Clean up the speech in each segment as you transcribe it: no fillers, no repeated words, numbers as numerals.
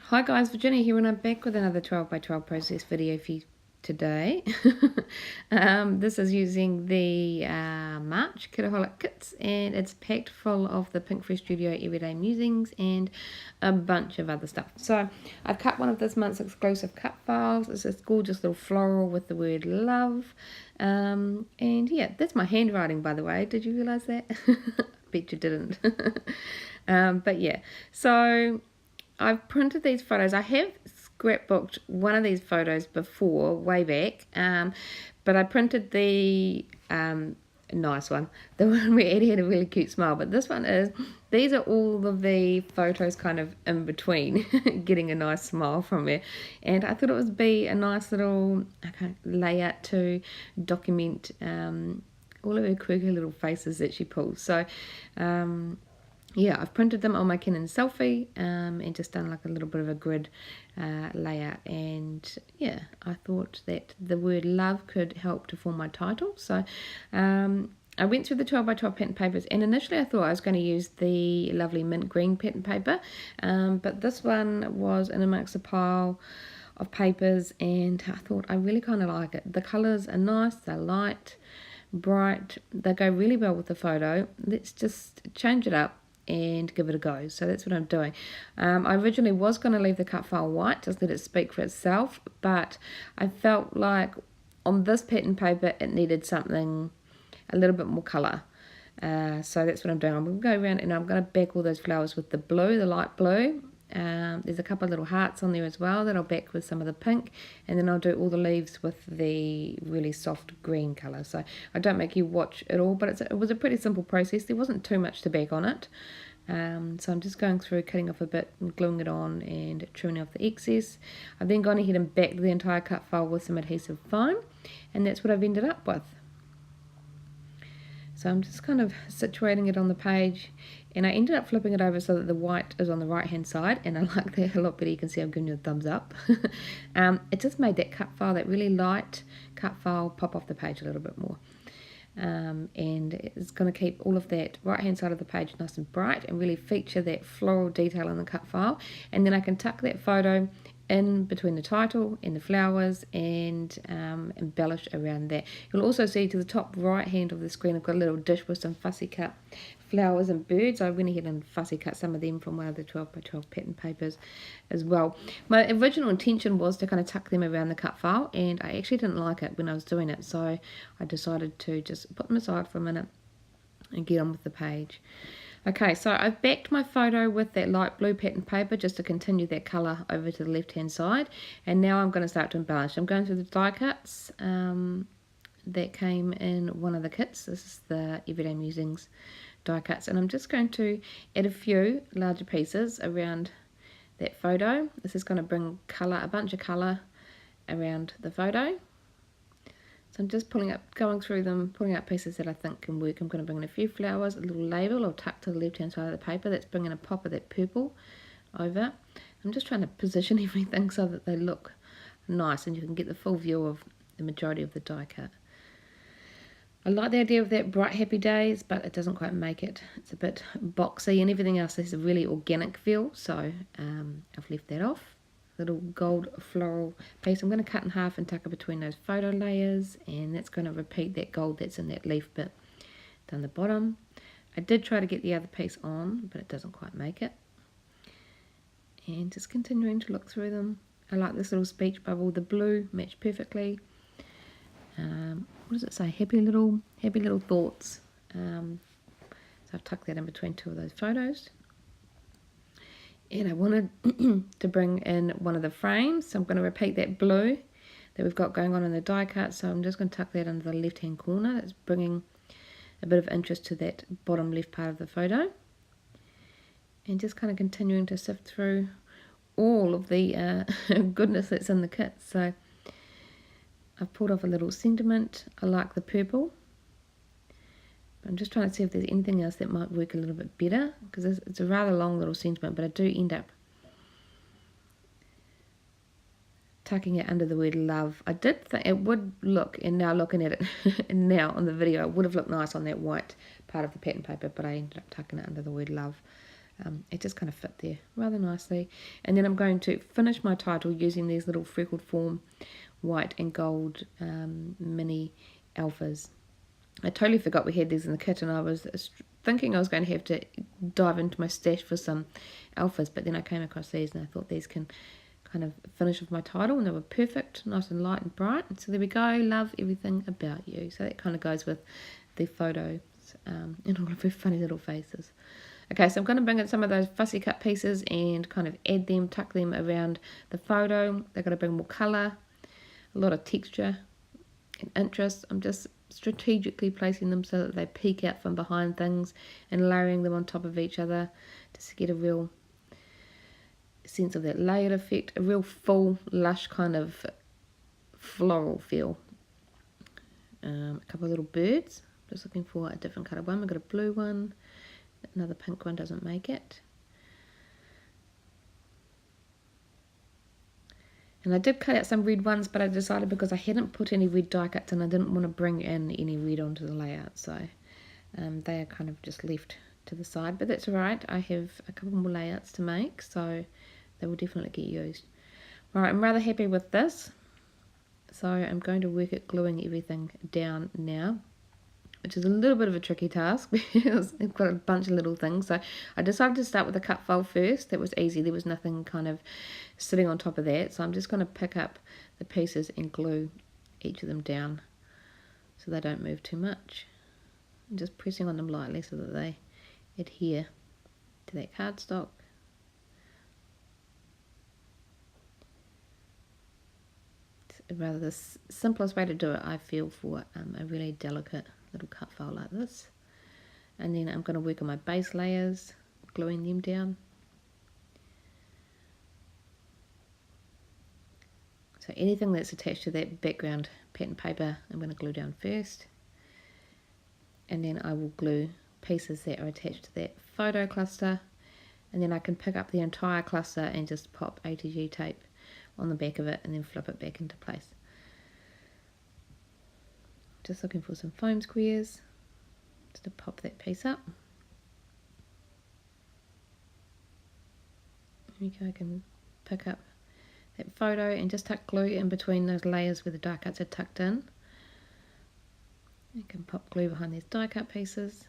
Hi guys, Virginia here, and I'm back with another 12 by 12 process video for you today. This is using the March Kitaholic Kits, and it's packed full of the Pink Free Studio Everyday Musings and a bunch of other stuff. So I've cut one of this month's exclusive cut files. It's this gorgeous little floral with the word love. And yeah, that's my handwriting, by the way. Did you realise that? Bet you didn't. But yeah, so I've printed these photos. I have scrapbooked one of these photos before, way back, but I printed the nice one, the one where Eddie had a really cute smile. But this one these are all of the photos kind of in between, getting a nice smile from her. And I thought it would be a nice little layout to document all of her quirky little faces that she pulls. So, yeah, I've printed them on my Canon Selfie and just done like a little bit of a grid layout. And yeah, I thought that the word love could help to form my title. So I went through the 12 by 12 pattern papers, and initially I thought I was going to use the lovely mint green pattern paper, but this one was in amongst a pile of papers, and I thought I really kind of like it. The colours are nice, they're light, bright, they go really well with the photo. Let's just change it up and give it a go. So that's what I'm doing. I originally was going to leave the cut file white, just let it speak for itself, but I felt like on this pattern paper it needed something a little bit more colour. So that's what I'm doing. I'm going to go around and I'm going to back all those flowers with the blue, the light blue. There's a couple of little hearts on there as well that I'll back with some of the pink, and then I'll do all the leaves with the really soft green colour. So I don't make you watch it all, but it was a pretty simple process. There wasn't too much to back on it. So I'm just going through, cutting off a bit and gluing it on and trimming off the excess. I've then gone ahead and backed the entire cut file with some adhesive foam, and that's what I've ended up with. So I'm just kind of situating it on the page, and I ended up flipping it over so that the white is on the right hand side, and I like that a lot better. You can see I'm giving you a thumbs up. It just made that cut file, that really light cut file, pop off the page a little bit more. And it's going to keep all of that right hand side of the page nice and bright and really feature that floral detail in the cut file. And then I can tuck that photo in between the title and the flowers and embellish around that. You'll also see to the top right hand of the screen I've got a little dish with some fussy cut flowers and birds. I went ahead and fussy cut some of them from one of the 12 by 12 pattern papers as well. My original intention was to kind of tuck them around the cut file, and I actually didn't like it when I was doing it, so I decided to just put them aside for a minute and get on with the page. Okay, so I've backed my photo with that light blue pattern paper just to continue that colour over to the left hand side, and now I'm going to start to embellish. I'm going through the die cuts that came in one of the kits. This is the Everyday Musings die cuts, and I'm just going to add a few larger pieces around that photo. This is going to bring colour, a bunch of colour around the photo. So I'm just going through them, pulling out pieces that I think can work. I'm going to bring in a few flowers, a little label I'll tuck to the left hand side of the paper. That's bringing a pop of that purple over. I'm just trying to position everything so that they look nice and you can get the full view of the majority of the die cut. I like the idea of that bright happy days, but it doesn't quite make it. It's a bit boxy, and everything else has a really organic feel, so I've left that off. Little gold floral piece I'm going to cut in half and tuck it between those photo layers, and that's going to repeat that gold that's in that leaf bit down the bottom. I did try to get the other piece on, but it doesn't quite make it. And just continuing to look through them. I like this little speech bubble. The blue matched perfectly. What does it say? Happy little thoughts. So I've tucked that in between two of those photos. And I wanted to bring in one of the frames, so I'm going to repeat that blue that we've got going on in the die cut. So I'm just going to tuck that into the left hand corner. That's bringing a bit of interest to that bottom left part of the photo. And just kind of continuing to sift through all of the goodness that's in the kit. So I've pulled off a little sentiment. I like the purple. I'm just trying to see if there's anything else that might work a little bit better, because it's a rather long little sentiment, but I do end up tucking it under the word love. I did think it would look, and now looking at it and now on the video, it would have looked nice on that white part of the pattern paper, but I ended up tucking it under the word love. it just kind of fit there rather nicely. And then I'm going to finish my title using these little freckled form white and gold mini alphas. I totally forgot we had these in the kit, and I was thinking I was going to have to dive into my stash for some alphas, but then I came across these and I thought these can kind of finish off my title, and they were perfect, nice and light and bright. So there we go, love everything about you. So that kind of goes with the photos and all of her funny little faces. Okay, so I'm going to bring in some of those fussy cut pieces and kind of add them, tuck them around the photo. They're going to bring more colour, a lot of texture and interest. I'm just strategically placing them so that they peek out from behind things and layering them on top of each other just to get a real sense of that layered effect, a real full, lush kind of floral feel. A couple of little birds. Just looking for a different colour one. We've got a blue one. Another pink one doesn't make it. And I did cut out some red ones, but I decided because I hadn't put any red die cuts and I didn't want to bring in any red onto the layout. So they are kind of just left to the side. But that's alright. I have a couple more layouts to make, so they will definitely get used. Alright, I'm rather happy with this. So I'm going to work at gluing everything down now, which is a little bit of a tricky task because I've got a bunch of little things. So I decided to start with a cut file first. That was easy. There was nothing kind of sitting on top of that. So I'm just going to pick up the pieces and glue each of them down so they don't move too much. I'm just pressing on them lightly so that they adhere to that cardstock. Rather the simplest way to do it, I feel, for a really delicate little cut file like this. And then I'm going to work on my base layers, gluing them down. So anything that's attached to that background pattern paper, I'm going to glue down first. And then I will glue pieces that are attached to that photo cluster. And then I can pick up the entire cluster and just pop A to G tape on the back of it and then flip it back into place. Just looking for some foam squares just to pop that piece up. There we go, I can pick up that photo and just tuck glue in between those layers where the die cuts are tucked in. You can pop glue behind these die cut pieces.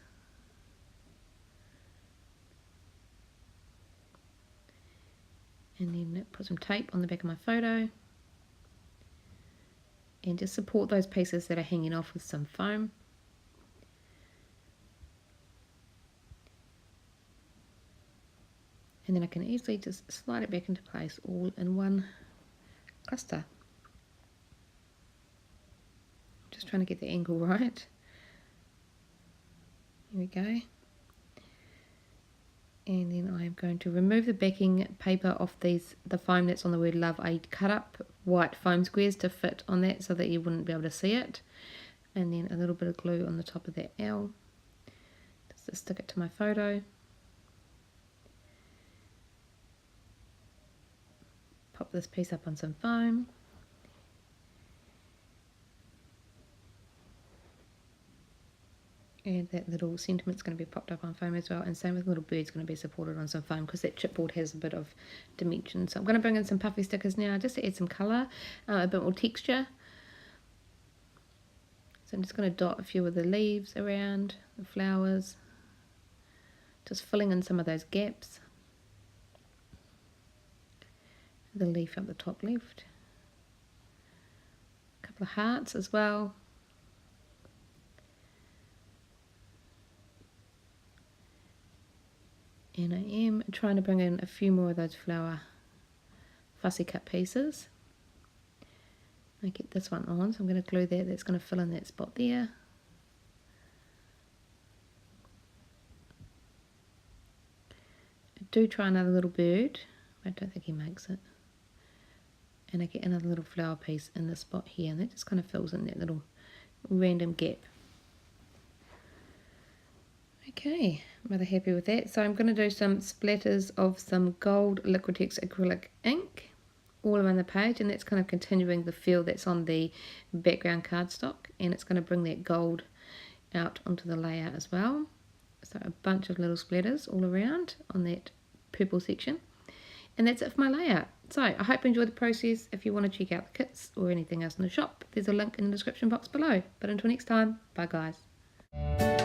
And then put some tape on the back of my photo. And just support those pieces that are hanging off with some foam. And then I can easily just slide it back into place all in one cluster. Just trying to get the angle right. Here we go. And then I'm going to remove the backing paper off the foam that's on the word love. I cut up white foam squares to fit on that so that you wouldn't be able to see it. And then a little bit of glue on the top of that L just to stick it to my photo. Pop this piece up on some foam. And that little sentiment's going to be popped up on foam as well, and same with little bird's going to be supported on some foam because that chipboard has a bit of dimension. So I'm going to bring in some puffy stickers now just to add some colour, a bit more texture. So I'm just going to dot a few of the leaves around, the flowers, just filling in some of those gaps. The leaf up the top left. A couple of hearts as well. And I am trying to bring in a few more of those flower fussy cut pieces. I get this one on, so I'm going to glue that. That's going to fill in that spot there. I do try another little bird. I don't think he makes it. And I get another little flower piece in this spot here, and that just kind of fills in that little random gap. Okay, I'm rather happy with that. So I'm going to do some splatters of some gold Liquitex acrylic ink all around the page, and that's kind of continuing the feel that's on the background cardstock, and it's going to bring that gold out onto the layout as well. So a bunch of little splatters all around on that purple section. And that's it for my layout. So I hope you enjoyed the process. If you want to check out the kits or anything else in the shop, there's a link in the description box below. But until next time, bye guys.